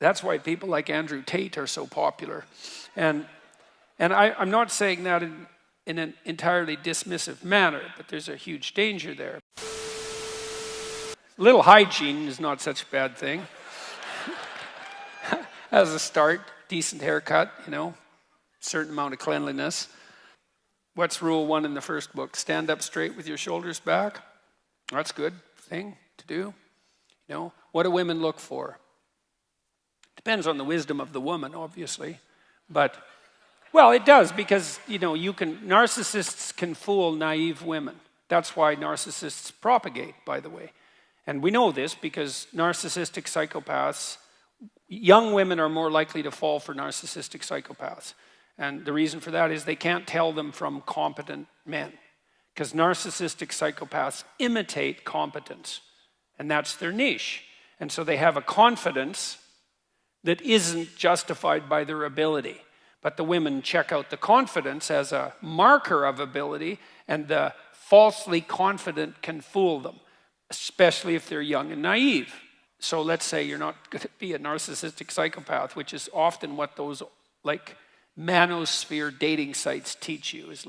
That's why people like Andrew Tate are so popular. And I'm not saying that in an entirely dismissive manner, but there's a huge danger there. A little hygiene is not such a bad thing. As a start, decent haircut, certain amount of cleanliness. What's rule 1 in the first book? Stand up straight with your shoulders back. That's a good thing to do. What do women look for? Depends on the wisdom of the woman, obviously. But, well, it does because, narcissists can fool naive women. That's why narcissists propagate, by the way. And we know this because narcissistic psychopaths, young women are more likely to fall for narcissistic psychopaths. And the reason for that is they can't tell them from competent men. Because narcissistic psychopaths imitate competence. And that's their niche. And so they have a confidence that isn't justified by their ability. But the women check out the confidence as a marker of ability, and the falsely confident can fool them, especially if they're young and naive. So let's say you're not going to be a narcissistic psychopath, which is often what those manosphere dating sites teach you, is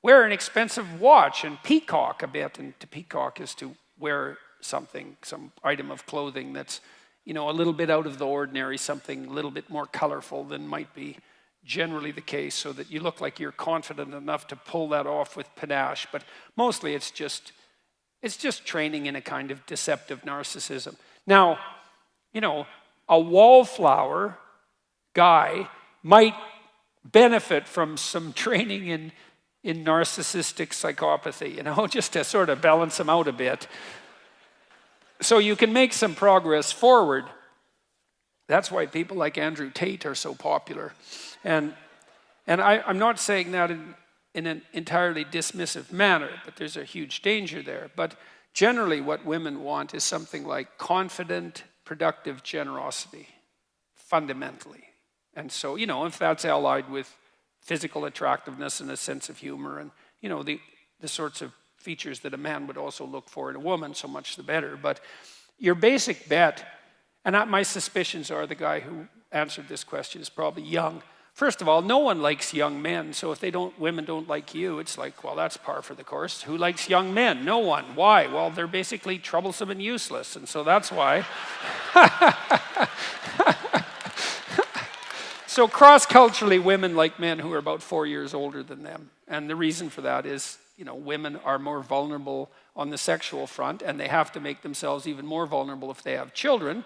wear an expensive watch and peacock a bit. And to peacock is to wear something, some item of clothing that's a little bit out of the ordinary, something a little bit more colorful than might be generally the case, so that you look like you're confident enough to pull that off with panache. But mostly it's just training in a kind of deceptive narcissism. Now, a wallflower guy might benefit from some training in narcissistic psychopathy, just to sort of balance them out a bit. So you can make some progress forward. That's why people like Andrew Tate are so popular. And I'm not saying that in an entirely dismissive manner, but there's a huge danger there. But generally what women want is something like confident, productive generosity, fundamentally. And so, if that's allied with physical attractiveness and a sense of humor and, the sorts of features that a man would also look for in a woman, so much the better. But your basic bet, and my suspicions are the guy who answered this question is probably young. First of all, no one likes young men, so if women don't like you, it's well, that's par for the course. Who likes young men? No one. Why? Well, they're basically troublesome and useless, and so that's why. So cross-culturally, women like men who are about 4 years older than them. And the reason for that is, women are more vulnerable on the sexual front, and they have to make themselves even more vulnerable if they have children,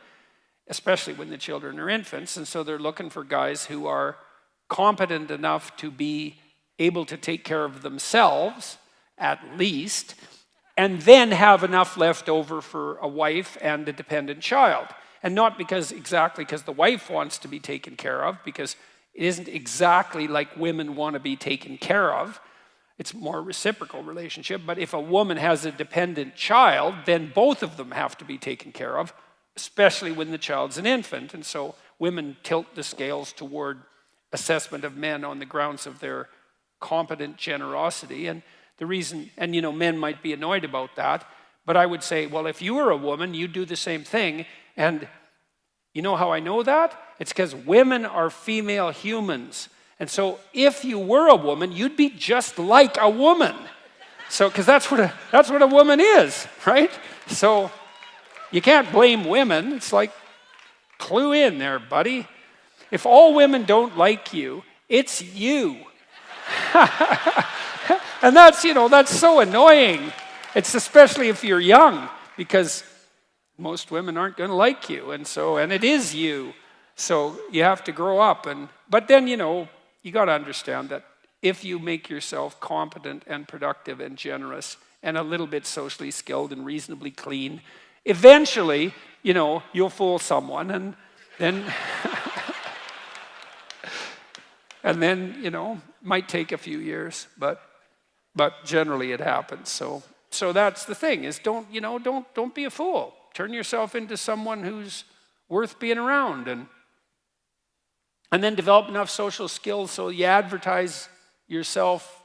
especially when the children are infants. And so they're looking for guys who are competent enough to be able to take care of themselves, at least, and then have enough left over for a wife and a dependent child. And not exactly because the wife wants to be taken care of, because it isn't exactly like women want to be taken care of. It's more a reciprocal relationship. But if a woman has a dependent child, then both of them have to be taken care of, especially when the child's an infant. And so women tilt the scales toward assessment of men on the grounds of their competent generosity. And the reason, men might be annoyed about that, but I would say, well, if you were a woman, you'd do the same thing. And you know how I know that? It's because women are female humans. And so if you were a woman, you'd be just like a woman. So, because that's what a woman is, right? So you can't blame women. It's clue in there, buddy. If all women don't like you, it's you. And that's so annoying. It's especially if you're young, because most women aren't going to like you, and it is you. So you have to grow up. But then, you got to understand that if you make yourself competent and productive and generous and a little bit socially skilled and reasonably clean, eventually, you'll fool someone, and then and then, might take a few years, but generally it happens. So that's the thing, is don't be a fool. Turn yourself into someone who's worth being around, and then develop enough social skills so you advertise yourself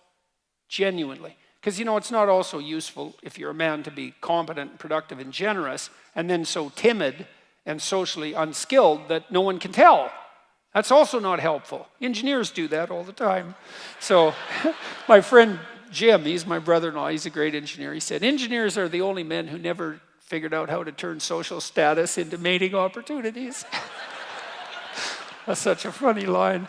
genuinely. Because, it's not also useful if you're a man to be competent, productive, and generous, and then so timid and socially unskilled that no one can tell. That's also not helpful. Engineers do that all the time. So my friend Jim, he's my brother-in-law, he's a great engineer. He said, engineers are the only men who never figured out how to turn social status into mating opportunities. That's such a funny line.